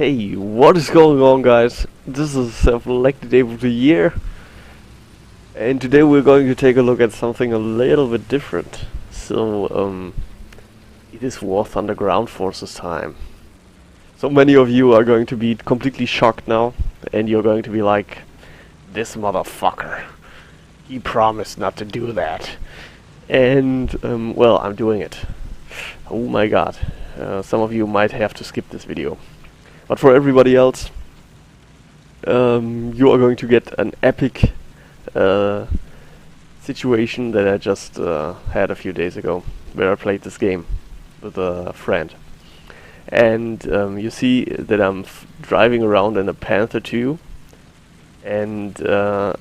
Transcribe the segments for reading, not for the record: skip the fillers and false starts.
Hey, what is going on, guys? This is self-elected Apeoftheyear, and today we're going to take a look at something a little bit different. It is Warthunder Groundforces time. So many of you are going to be completely shocked now, and you're going to be like, this motherfucker, he promised not to do that. And, well, I'm doing it. Oh my god. Some of you might have to skip this video. But for everybody else, you are going to get an epic situation that I just had a few days ago, where I played this game with a friend. And you see that I'm driving around in a Panther 2, and yeah,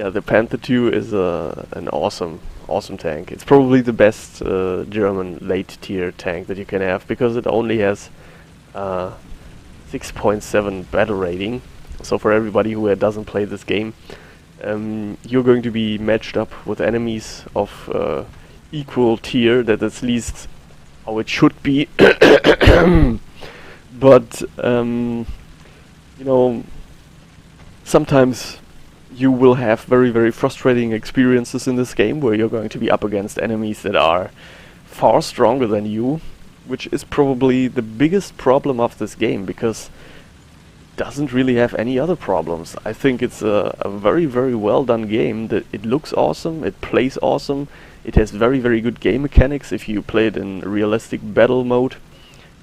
the Panther 2 is an awesome tank. It's probably the best German late tier tank that you can have, because it only has 6.7 battle rating. So for everybody who doesn't play this game, you're going to be matched up with enemies of equal tier. That is at least how it should be. But you know, sometimes you will have very frustrating experiences in this game, where you're going to be up against enemies that are far stronger than you, which is probably the biggest problem of this game, because it doesn't really have any other problems. I think it's a very well done game. That it looks awesome, it plays awesome, it has very good game mechanics if you play it in realistic battle mode.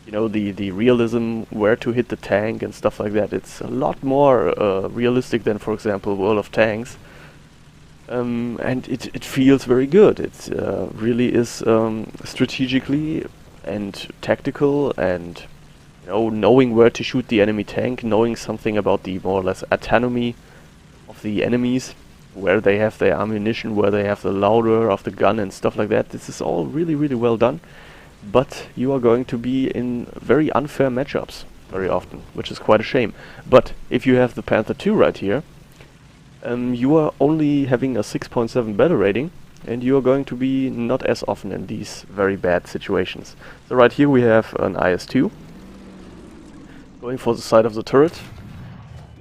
You know, the realism, where to hit the tank and stuff like that. It's a lot more realistic than, for example, World of Tanks. And it feels very good. It really is strategically and tactical, and you know, knowing where to shoot the enemy tank, knowing something about the more or less autonomy of the enemies, where they have their ammunition, where they have the loader of the gun and stuff like that. This is all really well done. But you are going to be in very unfair matchups very often, which is quite a shame. But if you have the Panther 2 right here, you are only having a 6.7 battle rating, and you are going to be not as often in these very bad situations. So right here we have an IS-2 going for the side of the turret.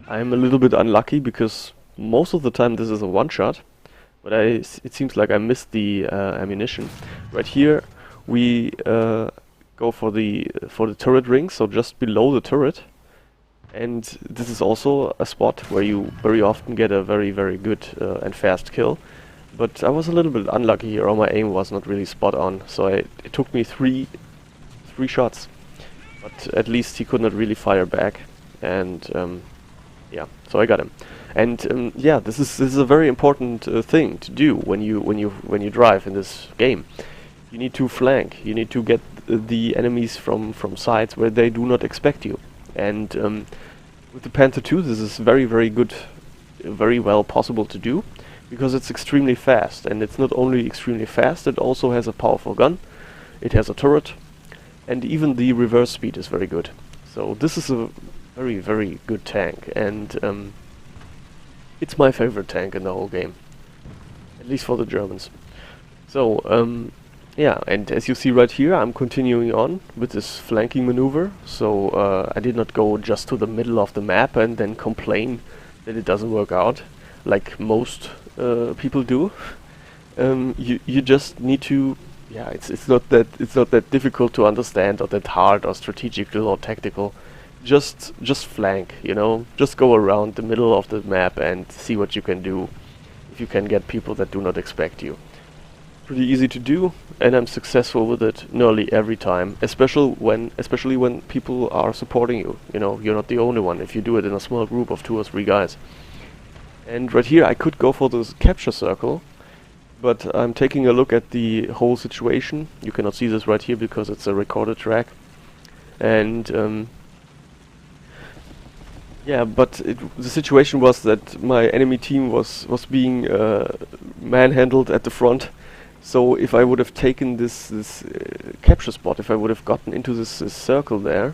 I'm a little bit unlucky, because most of the time this is a one-shot, but it seems like I missed the ammunition. Right here we go for the turret ring, so just below the turret, and this is also a spot where you very often get a very good and fast kill. But I was a little bit unlucky here, or my aim was not really spot on, so it took me three shots, but at least he could not really fire back, and yeah, so I got him. And yeah, this is a very important thing to do when you drive in this game. You need to flank. You need to get the enemies from sides where they do not expect you. And with the Panther 2, this is very good, very well possible to do, because it's extremely fast. And it's not only extremely fast, it also has a powerful gun. It has a turret, and even the reverse speed is very good. So this is a very good tank, and it's my favorite tank in the whole game, at least for the Germans. So yeah, and as you see right here, I'm continuing on with this flanking maneuver. So I did not go just to the middle of the map and then complain that it doesn't work out, like most people do. You just need to, yeah, it's not that difficult to understand, or that hard, or strategical, or tactical. Just flank, you know. Just go around the middle of the map and see what you can do, if you can get people that do not expect you. Pretty easy to do, and I'm successful with it nearly every time, especially when people are supporting you. You know, you're not the only one if you do it in a small group of 2 or 3 guys. And right here I could go for this capture circle, but I'm taking a look at the whole situation. You cannot see this right here because it's a recorded track. And yeah, but the situation was that my enemy team was being manhandled at the front. So if I would have taken this capture spot, if I would have gotten into this circle there,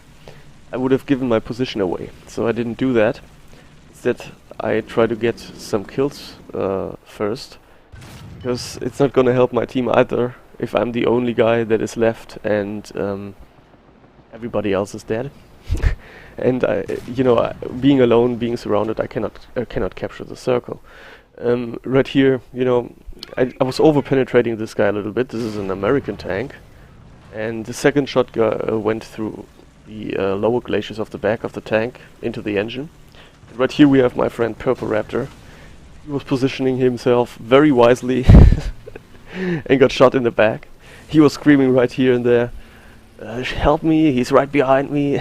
I would have given my position away. So I didn't do that. Instead, I try to get some kills first, because it's not gonna help my team either if I'm the only guy that is left and everybody else is dead. And being alone, being surrounded, I cannot capture the circle. Right here, I was over penetrating this guy a little bit. This is an American tank, and the second shot went through the lower glaciers of the back of the tank into the engine. And right here we have my friend Purple Raptor. He was positioning himself very wisely and got shot in the back. He was screaming right here and there, help me, he's right behind me.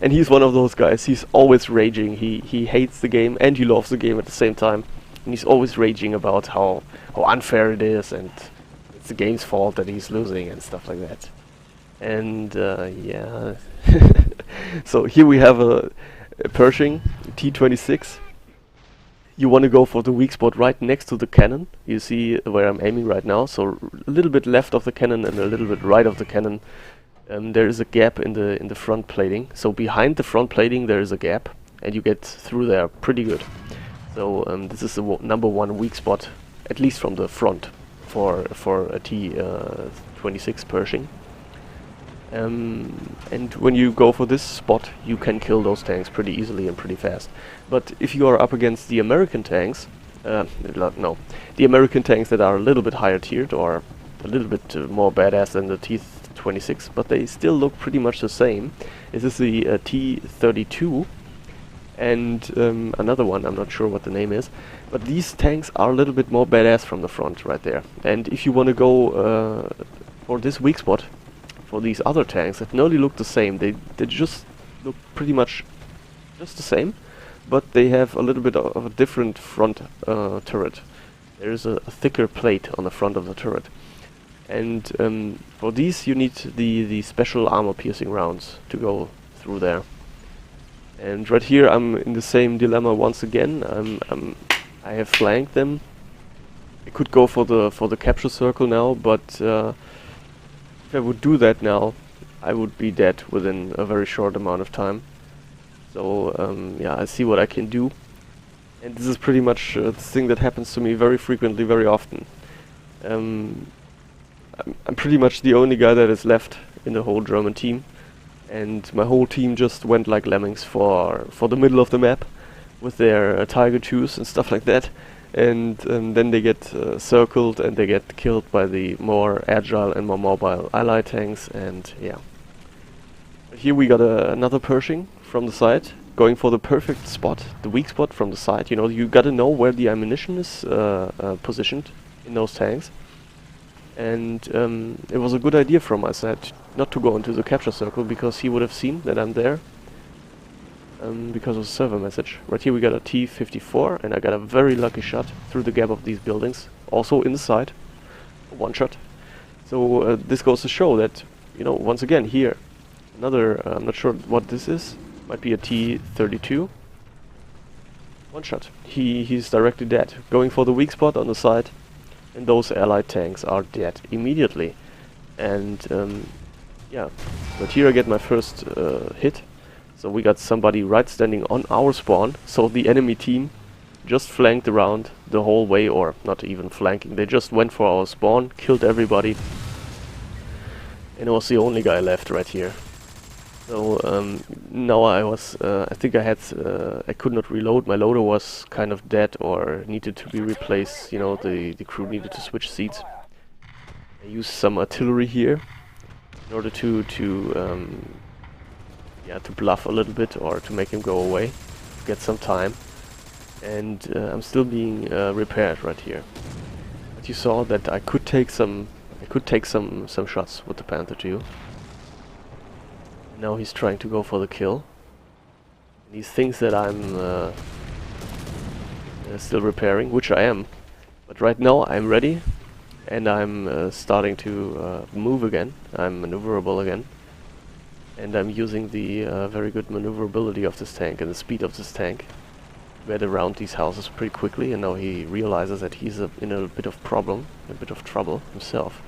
And he's one of those guys, he's always raging. He hates the game and he loves the game at the same time. And he's always raging about how unfair it is and it's the game's fault that he's losing and stuff like that. And yeah. So here we have a Pershing T-26. You want to go for the weak spot right next to the cannon. You see where I'm aiming right now, so a little bit left of the cannon and a little bit right of the cannon. There is a gap in the front plating. So behind the front plating there is a gap, and you get through there pretty good. So this is the number one weak spot, at least from the front, for a T-26 Pershing. And when you go for this spot, you can kill those tanks pretty easily and pretty fast. But if you are up against the American tanks, the American tanks that are a little bit higher tiered or a little bit more badass than the T-26, but they still look pretty much the same. This is the T-32 and another one, I'm not sure what the name is, but these tanks are a little bit more badass from the front right there. And if you want to go for this weak spot, for these other tanks that nearly look the same, they just look pretty much just the same, but they have a little bit of a different front turret. There is a thicker plate on the front of the turret, and for these you need the special armor piercing rounds to go through there. And right here I'm in the same dilemma once again. I have flanked them. I could go for the capture circle now, but if I would do that now, I would be dead within a very short amount of time. So yeah, I see what I can do. And this is pretty much the thing that happens to me very frequently, very often. I'm pretty much the only guy that is left in the whole German team. And my whole team just went like lemmings for the middle of the map with their Tiger 2s and stuff like that. And then they get circled and they get killed by the more agile and more mobile ally tanks, and yeah. But here we got another Pershing from the side, going for the perfect spot, the weak spot from the side. You gotta know where the ammunition is positioned in those tanks. And it was a good idea from my side not to go into the capture circle, because he would have seen that I'm there. Because of the server message. Right here we got a T-54, and I got a very lucky shot through the gap of these buildings, also inside, one shot. So this goes to show that, once again here, another, I'm not sure what this is, might be a T-32, one shot. He's directly dead, going for the weak spot on the side, and those allied tanks are dead immediately. And yeah, but here I get my first hit. So we got somebody right standing on our spawn, so the enemy team just flanked around the whole way, or not even flanking, they just went for our spawn, killed everybody, and I was the only guy left right here. So now I think I could not reload, my loader was kind of dead or needed to be replaced, the crew needed to switch seats. I used some artillery here in order to bluff a little bit or to make him go away, get some time. And I'm still being repaired right here. But you saw that I could take some shots with the Panther 2. Now he's trying to go for the kill. And he thinks that I'm still repairing, which I am. But right now I'm ready, and I'm starting to move again. I'm maneuverable again. And I'm using the very good maneuverability of this tank and the speed of this tank to get around these houses pretty quickly. And now he realizes that he's in a bit of trouble himself.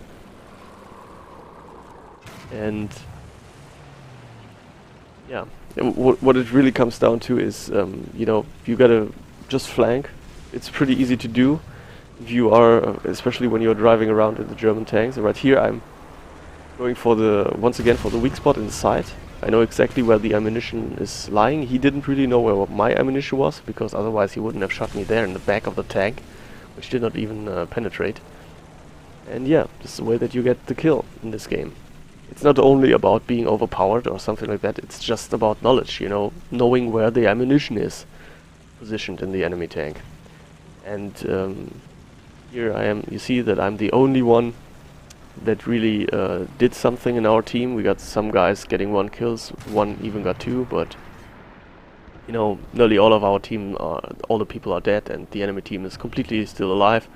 And yeah, what it really comes down to is, you gotta just flank. It's pretty easy to do if you are, especially when you're driving around in the German tanks. And right here I'm going for once again for the weak spot in the side, I know exactly where the ammunition is lying. He didn't really know where my ammunition was, because otherwise he wouldn't have shot me there in the back of the tank, which did not even penetrate. And yeah, this is the way that you get the kill in this game. It's not only about being overpowered or something like that, it's just about knowledge, you know, knowing where the ammunition is positioned in the enemy tank. And here I am, you see that I'm the only one that really did something in our team. We got some guys getting 1 kills, one even got 2, but you know, nearly all of our team, all the people are dead, and the enemy team is completely still alive.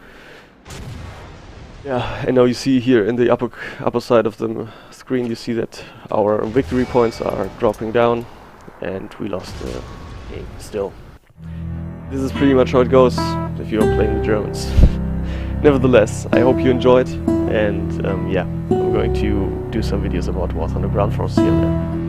Yeah, and now you see here in the upper side of the screen, you see that our victory points are dropping down, and we lost the game still. This is pretty much how it goes if you're playing the Germans. Nevertheless, I hope you enjoyed, and yeah, I'm going to do some videos about Warthunder Groundforces here and there.